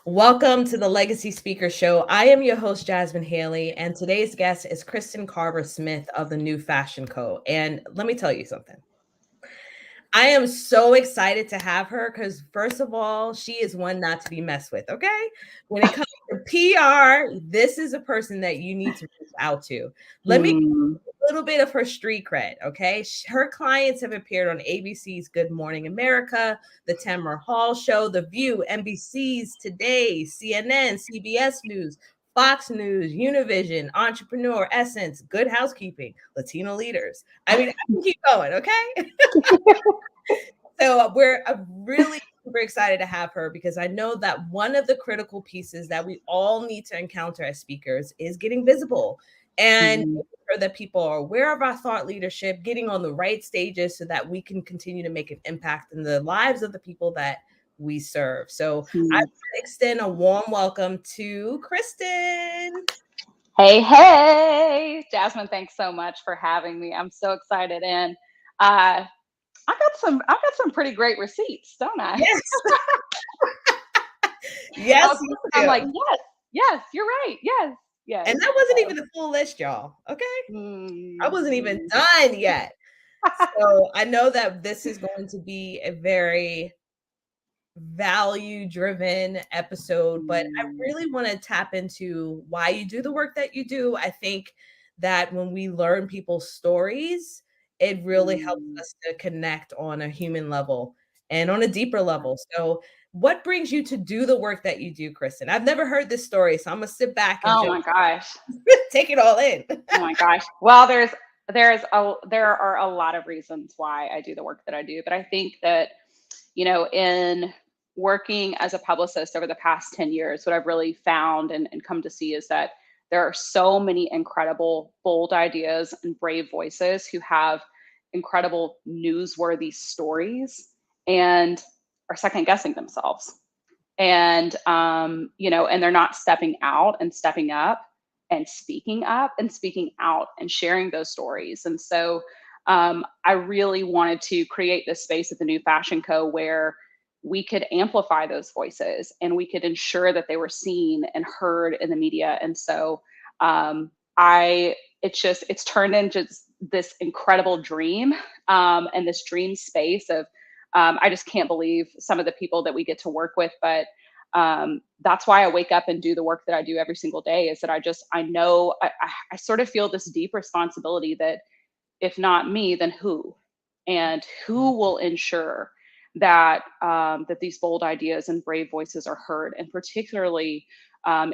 Welcome to the Legacy Speaker Show. I am your host, Jasmine Haley, and today's guest is Kristin Carver Smith of the New Fashion Co. And let me tell you something. I am so excited to have her because, first of all, she is one not to be messed with, okay? When it comes to PR, this is a person that you need to reach out to. Let me Mm. little bit of her street cred, okay? Her clients have appeared on ABC's Good Morning America, the Tamron Hall Show, The View, NBC's Today, CNN, CBS News, Fox News, Univision, Entrepreneur, Essence, Good Housekeeping, Latino Leaders. I mean, I can keep going, okay? So I'm really super excited to have her because I know that one of the critical pieces that we all need to encounter as speakers is getting visible and Mhm. making sure that people are aware of our thought leadership, getting on the right stages so that we can continue to make an impact in the lives of the people that we serve. So I Mm. want to extend a warm welcome to Kristen. Hey, Jasmine, thanks so much for having me. I'm so excited. And I've got some pretty great receipts, don't I? Yes, I yes, was you listening, I'm like, do. yes, you're right. Yes. And that wasn't So, even the full list, y'all. Okay. I wasn't even mm. done yet. So I know that this is going to be a very value driven episode, but I Mm. really want to tap into why you do the work that you do. I think that when we learn people's stories, it really helps Mm. us to connect on a human level and on a deeper level. So, what brings you to do the work that you do, Kristen? I've never heard this story, so I'm gonna sit back and Oh just my gosh. take it all in. Oh my gosh. Well, there are a lot of reasons why I do the work that I do, but I think that in working as a publicist over the past 10 years, what I've really found and come to see is that there are so many incredible, bold ideas and brave voices who have incredible, newsworthy stories and are second guessing themselves. And they're not stepping out and stepping up and speaking out and sharing those stories. And so I really wanted to create this space at the New Fashion Co. where we could amplify those voices and we could ensure that they were seen and heard in the media. And so I it's turned into this incredible dream, and this dream space of I just can't believe some of the people that we get to work with. But that's why I wake up and do the work that I do every single day, is that I know I sort of feel this deep responsibility that if not me, then who? And who will ensure that that these bold ideas and brave voices are heard, and particularly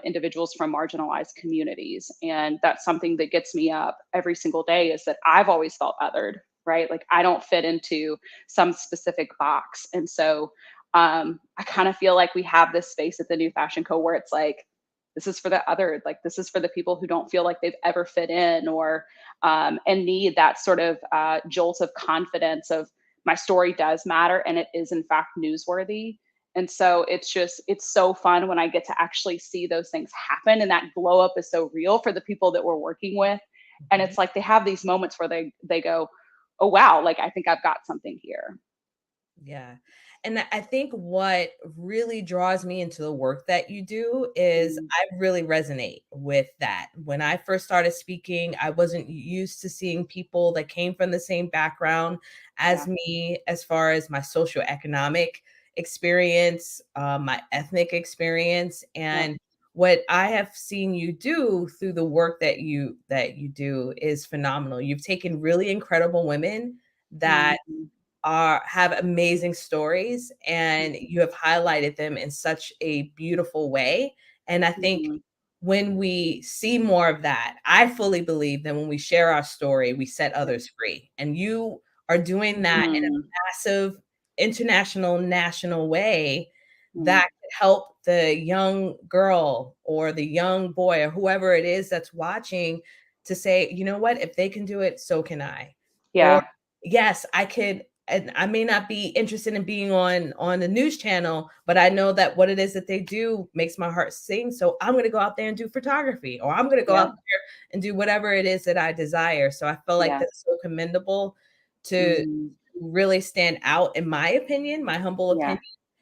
individuals from marginalized communities. And that's something that gets me up every single day, is that I've always felt othered, right? Like I don't fit into some specific box. And so I kind of feel like we have this space at the New Fashion Co. where it's like, this is for the other, like this is for the people who don't feel like they've ever fit in, or and need that sort of jolt of confidence of my story does matter and it is in fact newsworthy. And so it's so fun when I get to actually see those things happen, and that glow up is so real for the people that we're working with. And Mhm. it's like they have these moments where they go, oh wow, like I think I've got something here. Yeah. And I think what really draws me into the work that you do is Mm, I really resonate with that. When I first started speaking, I wasn't used to seeing people that came from the same background as yeah. me, as far as my socioeconomic experience, my ethnic experience, Yeah. and what I have seen you do through the work that you do is phenomenal. You've taken really incredible women that Mhm. have amazing stories and Mhm. you have highlighted them in such a beautiful way. And I think Mhm. when we see more of that, I fully believe that when we share our story, we set Yeah. others free. And you are doing that in a Mm. massive international, national way Mm. that could help the young girl or the young boy or whoever it is that's watching to say, you know what, if they can do it, so can I. Or Yeah. yes, I could, and I may not be interested in being on the news channel, but I know that what it is that they do makes my heart sing. So I'm going to go out there and do photography, or I'm going to go out Yeah. there and do whatever it is that I desire. So I feel like Yeah. that's so commendable to Mhm. really stand out, in my opinion, my humble Yeah. opinion,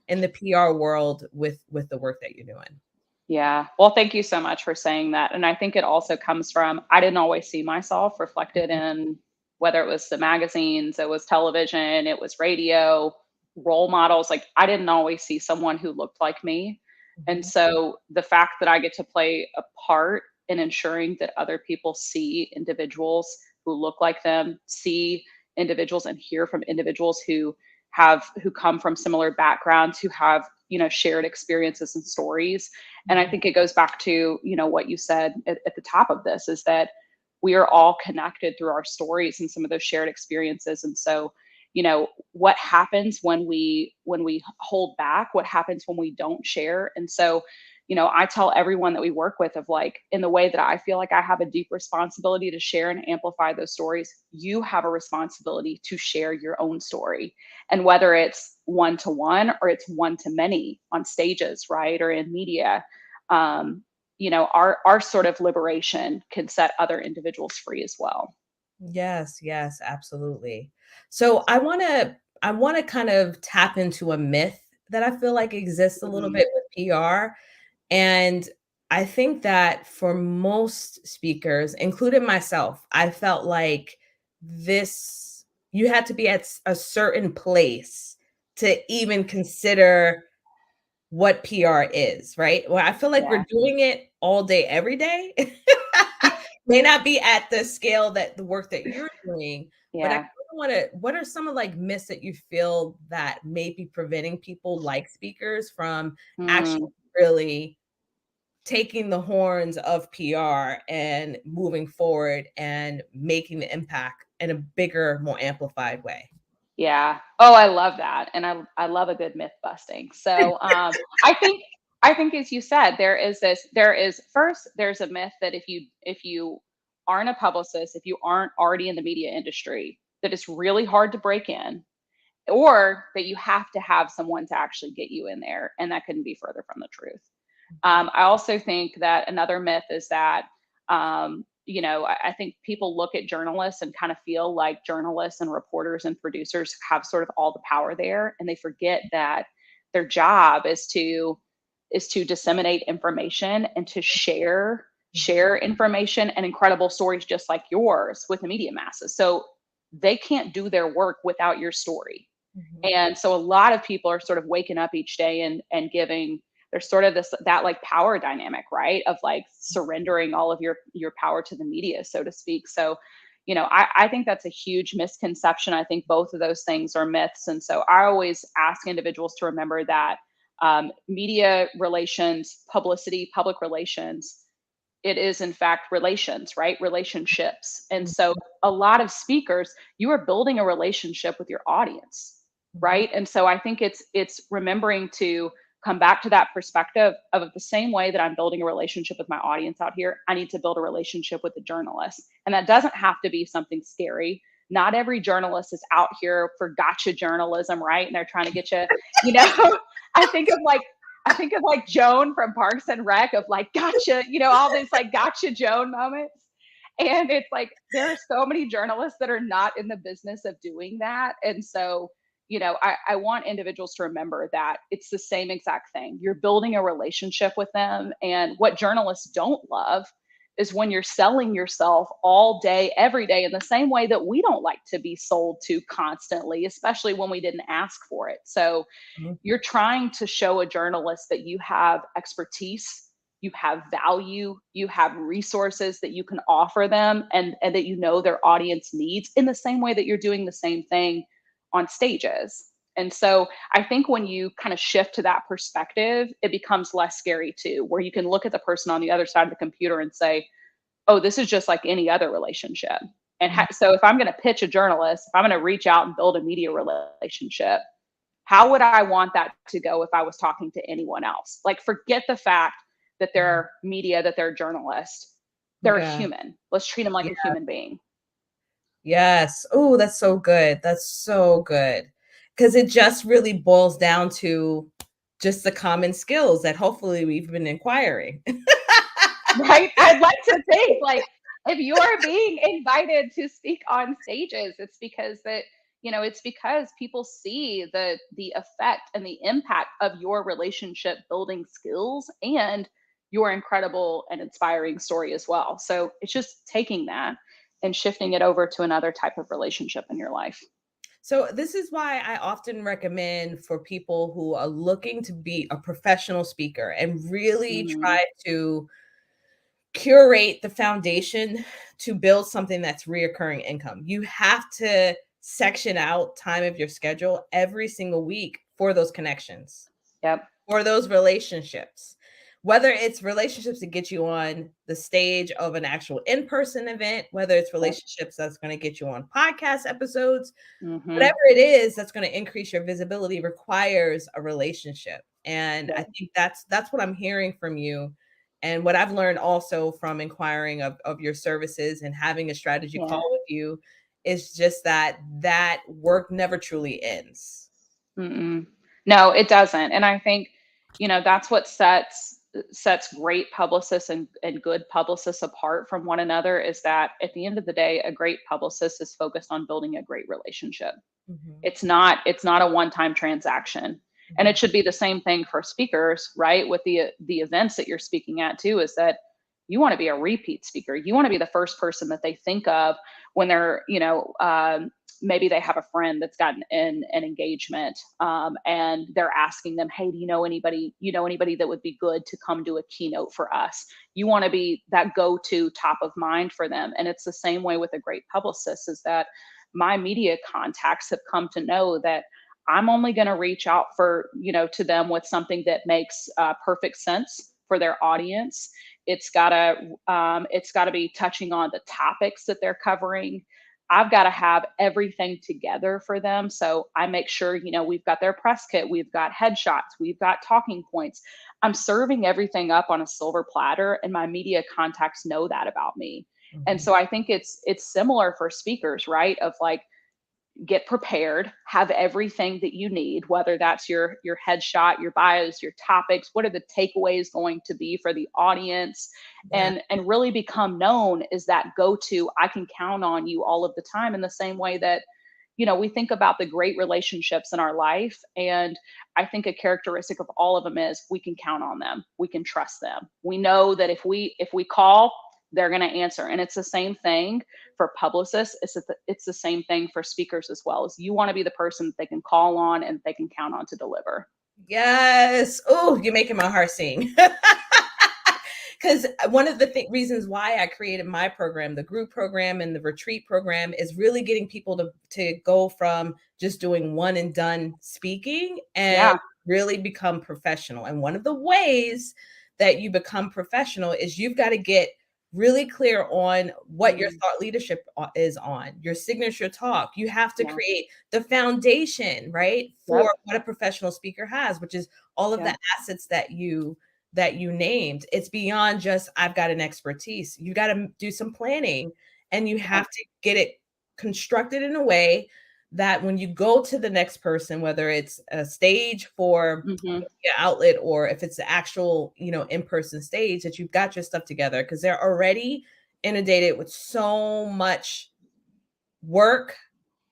in the PR world with the work that you're doing. Yeah. Well, thank you so much for saying that. And I think it also comes from, I didn't always see myself reflected in whether it was the magazines, it was television, it was radio, role models. Like I didn't always see someone who looked like me. And Mhm. so the fact that I get to play a part in ensuring that other people see individuals who look like them, see individuals and hear from individuals who come from similar backgrounds, who have, shared experiences and stories. And I think it goes back to, what you said at the top of this is that we are all connected through our stories and some of those shared experiences. And so, what happens when we hold back? What happens when we don't share? And so, I tell everyone that we work with of like, in the way that I feel like I have a deep responsibility to share and amplify those stories, you have a responsibility to share your own story. And whether it's one to one or it's one to many on stages, right? Or in media, our sort of liberation can set other individuals free as well. Yes, yes, absolutely. So I want to kind of tap into a myth that I feel like exists a little Mhm. bit with PR. And I think that for most speakers, including myself, I felt like this you had to be at a certain place to even consider what PR is, right? Well, I feel like Yeah. we're doing it all day, every day. May not be at the scale that the work that you're doing, but I Yeah. want to, what are some of like myths that you feel that may be preventing people like speakers from actually Mm. really taking the horns of PR and moving forward and making the impact in a bigger, more amplified way? Yeah. Oh, I love that. And I love a good myth busting. So I think I think as you said, there's a myth that if you aren't a publicist, if you aren't already in the media industry, that it's really hard to break in, or that you have to have someone to actually get you in there. And that couldn't be further from the truth. I also think that another myth is that, I think people look at journalists and kind of feel like journalists and reporters and producers have sort of all the power there, and they forget that their job is to disseminate information and to share information and incredible stories just like yours with the media masses. So they can't do their work without your story. Mhm. And so a lot of people are sort of waking up each day and giving, there's sort of that like power dynamic, right? Of like surrendering all of your power to the media, so to speak. So, I think that's a huge misconception. I think both of those things are myths. And so I always ask individuals to remember that media relations, publicity, public relations, it is in fact relations, right? Relationships. And so a lot of speakers, you are building a relationship with your audience, Mhm. right? And so I think it's remembering to come back to that perspective of the same way that I'm building a relationship with my audience out here, I need to build a relationship with the journalist. And that doesn't have to be something scary. Not every journalist is out here for gotcha journalism, right? And they're trying to get you, you know, I think of like I think of like Joan from Parks and Rec of like, gotcha, all these like gotcha Joan moments. And it's like, there are so many journalists that are not in the business of doing that. And so, I want individuals to remember that it's the same exact thing. You're building a relationship with them. And what journalists don't love is when you're selling yourself all day, every day, in the same way that we don't like to be sold to constantly, especially when we didn't ask for it. So, Mhm. you're trying to show a journalist that you have expertise, you have value, you have resources that you can offer them, and that their audience needs, in the same way that you're doing the same thing on stages. And so I think when you kind of shift to that perspective, it becomes less scary too, where you can look at the person on the other side of the computer and say, oh, this is just like any other relationship. And so if I'm going to pitch a journalist, if I'm going to reach out and build a media relationship, how would I want that to go if I was talking to anyone else? Like, forget the fact that Mhm. they're media, that they're journalists. They're a Yeah. human. Let's treat them like a human being. Yes. Oh, that's so good. That's so good. Because it just really boils down to just the common skills that hopefully we've been inquiring. Right? I'd like to think like if you're being invited to speak on stages, it's because that It's because people see the effect and the impact of your relationship building skills and your incredible and inspiring story as well. So it's just taking that and shifting it over to another type of relationship in your life. So this is why I often recommend for people who are looking to be a professional speaker and really Mhm. try to curate the foundation to build something that's reoccurring income. You have to section out time of your schedule every single week for those connections, Yep. for those relationships. Whether it's relationships that get you on the stage of an actual in-person event, whether it's Yep. relationships that's going to get you on podcast episodes, Mhm. whatever it is that's going to increase your visibility requires a relationship. And I Yep. think that's what I'm hearing from you. And what I've learned also from inquiring of your services and having a strategy Yeah. call with you is just that work never truly ends. Mm-mm. No, it doesn't. And I think, that's what sets great publicists and good publicists apart from one another, is that at the end of the day, a great publicist is focused on building a great relationship. Mhm, It's not a one-time transaction. And mhm. it should be the same thing for speakers, right? With the events that you're speaking at too, is that you want to be a repeat speaker. You want to be the first person that they think of when they're, maybe they have a friend that's gotten an engagement, and they're asking them, hey, do you know anybody that would be good to come do a keynote for us? You want to be that go-to top of mind for them. And it's the same way with a great publicist, is that my media contacts have come to know that I'm only going to reach out to them with something that makes perfect sense for their audience. It's got to be touching on the topics that they're covering. I've got to have everything together for them. So I make sure, we've got their press kit, we've got headshots, we've got talking points. I'm serving everything up on a silver platter, and my media contacts know that about me. And Mhm. so I think it's similar for speakers, right? Of like, get prepared, have everything that you need, whether that's your headshot, your bios, your topics, what are the takeaways going to be for the audience, Yeah. and really become known as that go-to, I can count on you all of the time, in the same way that we think about the great relationships in our life. And I think a characteristic of all of them is we can count on them, we can trust them, we know that if we call, they're going to answer. And it's the same thing for publicists. It's the same thing for speakers as well. Is you want to be the person that they can call on and they can count on to deliver. Yes. Oh, you're making my heart sing. Because one of the reasons why I created my program, the group program and the retreat program, is really getting people to go from just doing one and done speaking and Yeah. really become professional. And one of the ways that you become professional is you've got to get really clear on what your Mm, thought leadership is on, your signature talk. You have to yeah. create the foundation, right, for Yep. what a professional speaker has, which is all of the Yep. assets that you named. It's beyond just I've got an expertise. You got to do some planning, and you Yep. have to get it constructed in a way that when you go to the next person, whether it's a stage for Hmm. media outlet or if it's the actual, in-person stage, that you've got your stuff together, because they're already inundated with so much work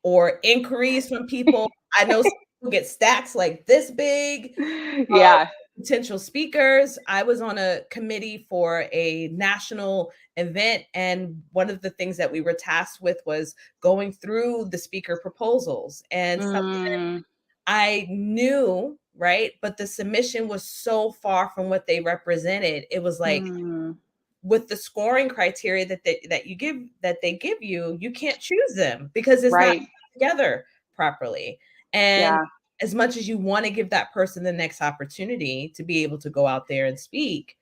or inquiries from people. I know some people get stacks like this big of Yeah. potential speakers. I was on a committee for a national event, and one of the things that we were tasked with was going through the speaker proposals. And something Mm, I knew, right? But the submission was so far from what they represented. It was like, mm, with the scoring criteria that they give you, you can't choose them because it's not right. together properly. And Yeah. as much as you want to give that person the next opportunity to be able to go out there and speak,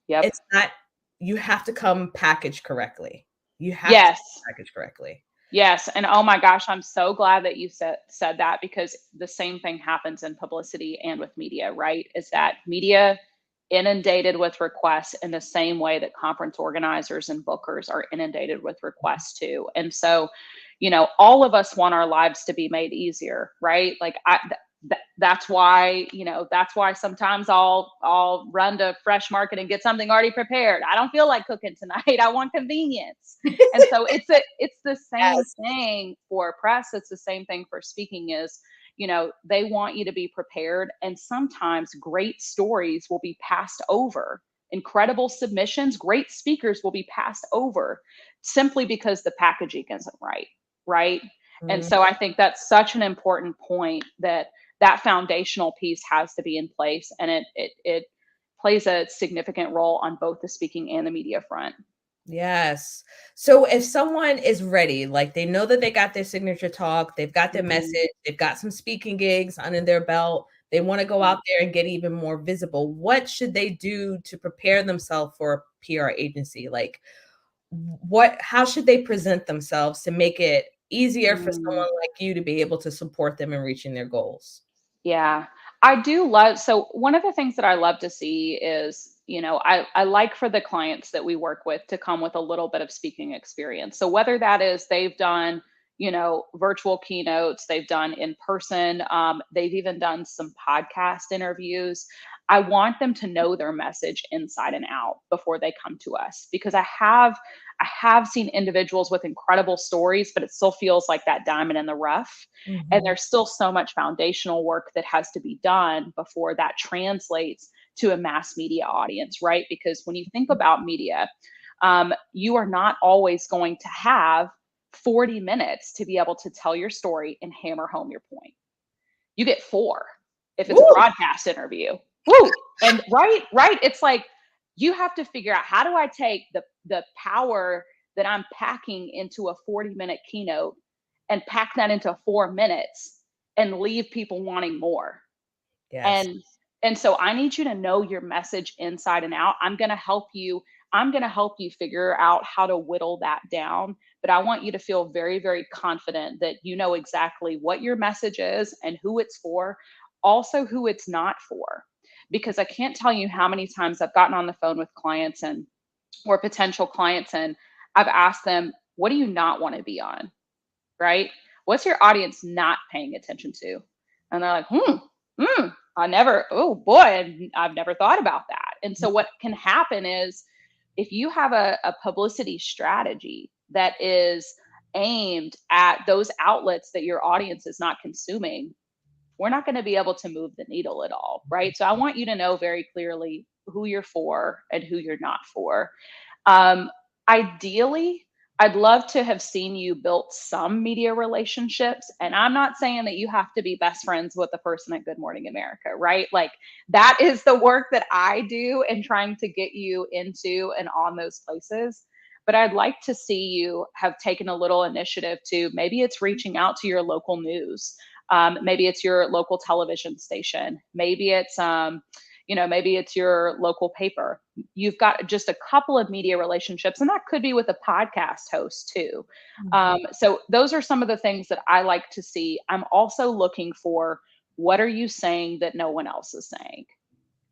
Yep. it's not, you have to come packaged correctly. You have to Yes. come packaged correctly. Yes, and oh my gosh, I'm so glad that you said that, because the same thing happens in publicity and with media, right? Is that media inundated with requests in the same way that conference organizers and bookers are inundated with requests too. And so, all of us want our lives to be made easier, right? Like that's why, that's why sometimes I'll run to Fresh Market and get something already prepared. I don't feel like cooking tonight. I want convenience. And so it's the same Yes. thing for press. It's the same thing for speaking is, they want you to be prepared. And sometimes great stories will be passed over. Incredible submissions, great speakers will be passed over simply because the packaging isn't right. Right. And Mhm. so I think that's such an important point that foundational piece has to be in place, and it plays a significant role on both the speaking and the media front. Yes. So if someone is ready, like they know that they got their signature talk, they've got their Mhm. message, they've got some speaking gigs under their belt, they want to go Yeah. out there and get even more visible. What should they do to prepare themselves for a PR agency? Like how should they present themselves to make it easier for Mm. someone like you to be able to support them in reaching their goals? Yeah. I do love, so one of the things that I love to see is, I like for the clients that we work with to come with a little bit of speaking experience. So whether that is they've done, virtual keynotes, they've done in person, they've even done some podcast interviews. I want them to know their message inside and out before they come to us, because I have seen individuals with incredible stories, but it still feels like that diamond in the rough. And Mhm. there's still so much foundational work that has to be done before that translates to a mass media audience, right? Because when you think about media, you are not always going to have 40 minutes to be able to tell your story and hammer home your point. You get 4 if it's a Woo! broadcast interview. Woo! And right, it's like you have to figure out, how do I take the power that I'm packing into a 40-minute keynote and pack that into 4 minutes and leave people wanting more. Yes. And so I need you to know your message inside and out. I'm going to help you figure out how to whittle that down, but I want you to feel very, very confident that you know exactly what your message is and who it's for, also who it's not for. Because I can't tell you how many times I've gotten on the phone with clients and or potential clients, and I've asked them, what do you not want to be on? Right? What's your audience not paying attention to? And they're like, oh boy, I've never thought about that. And so what can happen is, if you have a publicity strategy that is aimed at those outlets that your audience is not consuming, we're not going to be able to move the needle at all. Right? So I want you to know very clearly who you're for and who you're not for. Um, Ideally, I'd love to have seen you built some media relationships. And I'm not saying that you have to be best friends with the person at Good Morning America, right? Like, that is the work that I do in trying to get you into and on those places. But I'd like to see you have taken a little initiative to, maybe it's reaching out to your local news. Maybe it's your local television station. Maybe it's your local paper. You've got just a couple of media relationships, and that could be with a podcast host too. Mhm. So those are some of the things that I like to see. I'm also looking for, what are you saying that no one else is saying?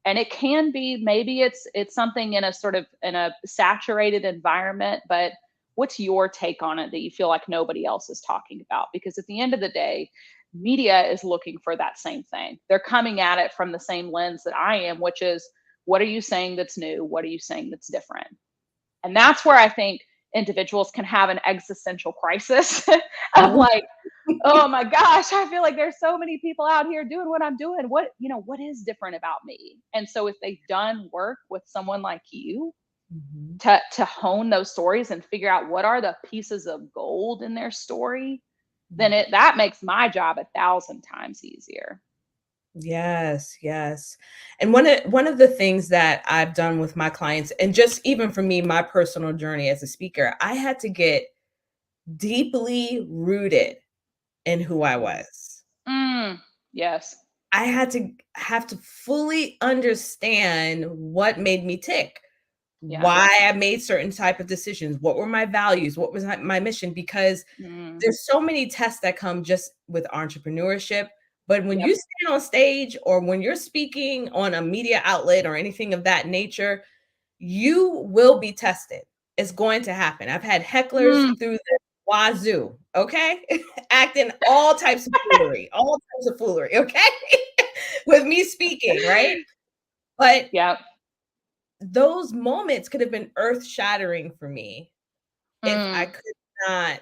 And it can be, maybe it's something in a saturated environment, but what's your take on it that you feel like nobody else is talking about? Because at the end of the day, media is looking for that same thing. They're coming at it from the same lens that I am, which is, what are you saying that's new? What are you saying that's different? And that's where I think individuals can have an existential crisis of Mhm. like, oh my gosh, I feel like there's so many people out here doing what I'm doing. What is different about me? And so if they've done work with someone like you Mhm. to hone those stories and figure out what are the pieces of gold in their story, then Mhm. that makes my job 1,000 times easier. Yes, yes. And one of the things that I've done with my clients, and just even for me, my personal journey as a speaker, I had to get deeply rooted in who I Mm. was. Yes. I had to have to fully understand what made me tick, Yeah. why I made certain type of decisions, what were my values, what was my mission, because Mm. there's so many tests that come just with entrepreneurship. But when Yep. you stand on stage or when you're speaking on a media outlet or anything of that nature, you will be tested. It's going to happen. I've had hecklers Mm. through wazoo, okay? Acting all types of foolery, okay? With me speaking, right? But Yep. those moments could have been earth-shattering for me if I Mm, could not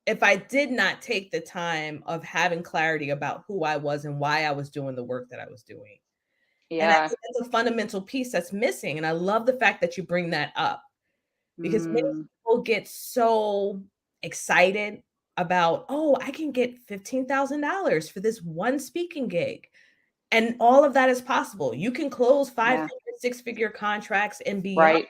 if I did not take the time of having clarity about who I was and why I was doing the work that I was doing. And I yeah. think that's a fundamental piece that's missing, and I love the fact that you bring that up because many Mm, people get so excited about, "Oh, I can get $15,000 for this one speaking gig." And all of that is possible. You can close yeah. five-figure, six-figure contracts and beyond Right.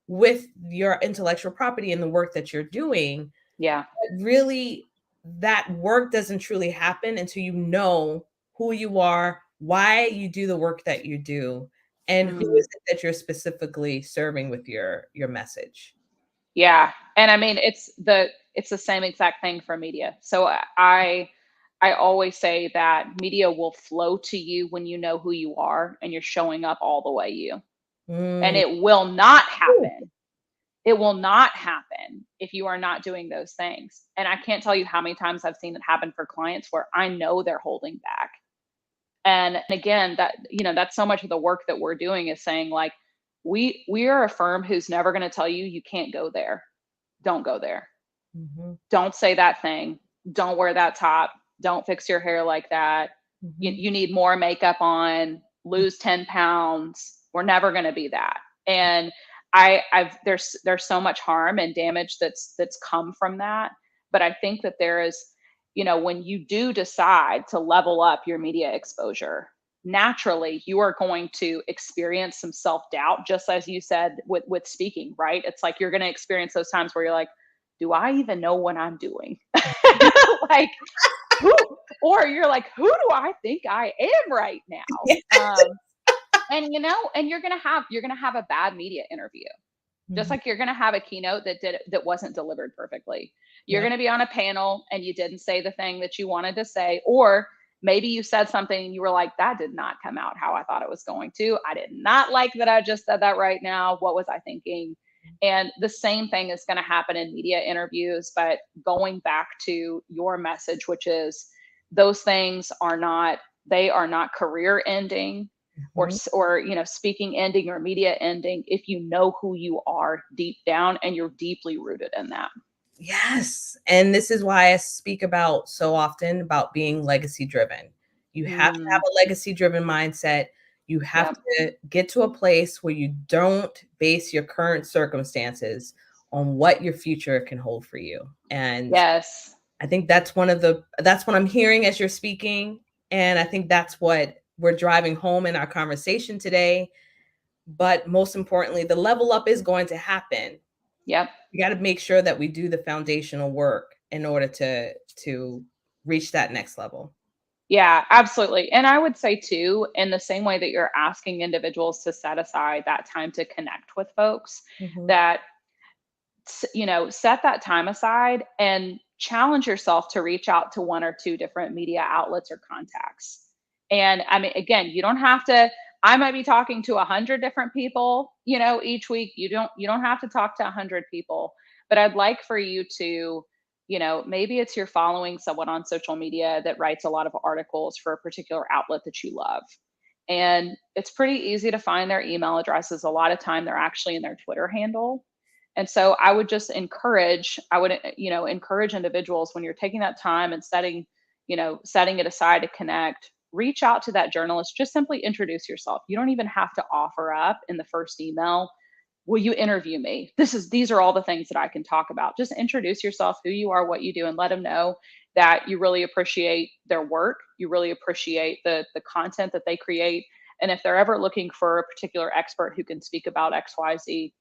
with your intellectual property and the work that you're doing. Yeah. But really, that work doesn't truly happen until you know who you are, why you do the work that you do, and who Mm. is it that you're specifically serving with your message. Yeah, and I mean it's the same exact thing for media. So I always say that media will flow to you when you know who you are and you're showing up all the way you. And Mm. it will not Ooh. happen. It will not happen if you are not doing those things. And I can't tell you how many times I've seen it happen for clients where I know they're holding back. And again, that's so much of the work that we're doing is saying like we are a firm who's never going to tell you you can't go there. Don't go there. Mhm, Don't say that thing. Don't wear that top. Don't fix your hair like that. You, mhm. you need more makeup on. Lose 10 pounds. We're never going to be that. And there's so much harm and damage that's come from that. But I think that there is, when you do decide to level up your media exposure, naturally you are going to experience some self-doubt, just as you said with speaking, right? It's like you're going to experience those times where you're like, do I even know what I'm doing? Like who, or you're like, who do I think I am right now? And you're gonna have a bad media interview. Just Mhm. like you're gonna have a keynote that wasn't delivered perfectly. You're Yep. gonna be on a panel and you didn't say the thing that you wanted to say, or maybe you said something and you were like, that did not come out how I thought it was going to. I did not like that I just said that right now. What was I thinking? And the same thing is going to happen in media interviews, but going back to your message, which is those things they are not career ending or Mhm. speaking ending or media ending if you know who you are deep down and you're deeply rooted in that. Yes, and this is why I speak about so often about being legacy driven. You have to have Mm, a legacy driven mindset. You have yeah. to get to a place where you don't base your current circumstances on what your future can hold for you. And Yes. I think that's what I'm hearing as you're speaking, and I think that's what we're driving home in our conversation today. But most importantly, the level up is going to happen. Yep. We got to make sure that we do the foundational work in order to reach that next level. Yeah, absolutely. And I would say too, in the same way that you're asking individuals to set aside that time to connect with folks, Mhm. that set that time aside and challenge yourself to reach out to one or two different media outlets or contacts. And I mean, again, you don't have to. I might be talking to 100 different people, each week. You don't have to talk to 100 people, but I'd like for you to, maybe it's you're following someone on social media that writes a lot of articles for a particular outlet that you love. And it's pretty easy to find their email addresses. A lot of time they're actually in their Twitter handle. And so I would encourage individuals when you're taking that time and setting it aside to connect, reach out to that journalist, just simply introduce yourself. You don't even have to offer up in the first email, will you interview me? These are all the things that I can talk about. Just introduce yourself, who you are, what you do, and let them know that you really appreciate their work. You really appreciate the content that they create. And if they're ever looking for a particular expert who can speak about XYZ,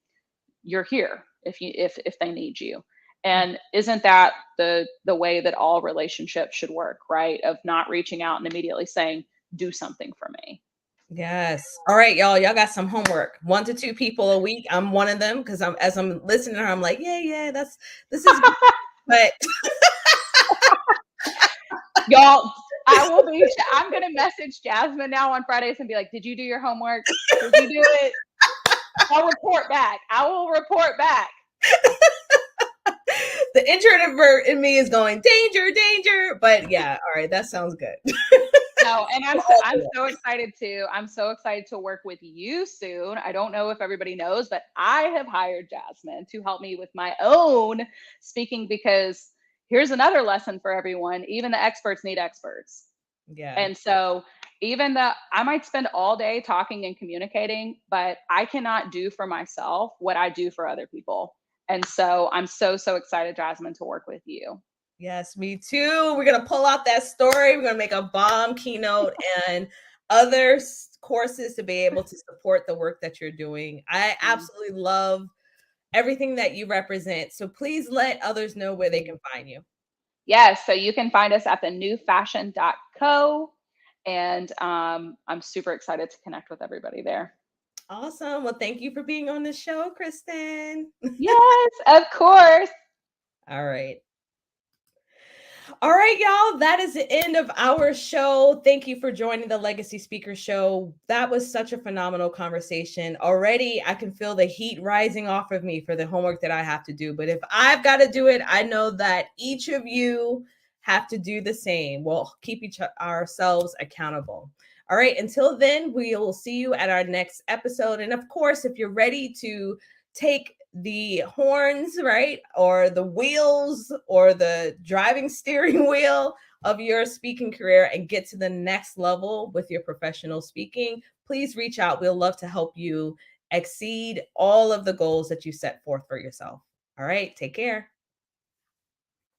you're here if they need you. And isn't that the way that all relationships should work, right? Of not reaching out and immediately saying, do something for me. Yes. All right, y'all. Y'all got some homework. 1 to 2 people a week. I'm one of them because as I'm listening to her, I'm like, yeah, this is good. But Y'all, I'm gonna message Jasmine now on Fridays and be like, did you do your homework? Did you do it? I will report back. The introvert in me is going, danger, danger. But yeah, all right, that sounds good. No, and I'm so excited to. I'm so excited to work with you soon. I don't know if everybody knows, but I have hired Jasmine to help me with my own speaking, because here's another lesson for everyone. Even the experts need experts. Yeah. And so even though I might spend all day talking and communicating, but I cannot do for myself what I do for other people. And so I'm so, so excited, Jasmine, to work with you. Yes, me too. We're going to pull out that story. We're going to make a bomb keynote and other courses to be able to support the work that you're doing. I absolutely love everything that you represent. So please let others know where they can find you. Yes, so you can find us at thenewfashion.co. And I'm super excited to connect with everybody there. Awesome. Well, thank you for being on the show, Kristen. Yes, of course. All right. All right, y'all. That is the end of our show. Thank you for joining the Legacy Speaker Show. That was such a phenomenal conversation. Already, I can feel the heat rising off of me for the homework that I have to do. But if I've got to do it, I know that each of you have to do the same. We'll keep ourselves accountable. All right. Until then, we will see you at our next episode. And of course, if you're ready to take the horns, right, or the wheels or the driving steering wheel of your speaking career and get to the next level with your professional speaking, please reach out. We'll love to help you exceed all of the goals that you set forth for yourself. All right. Take care.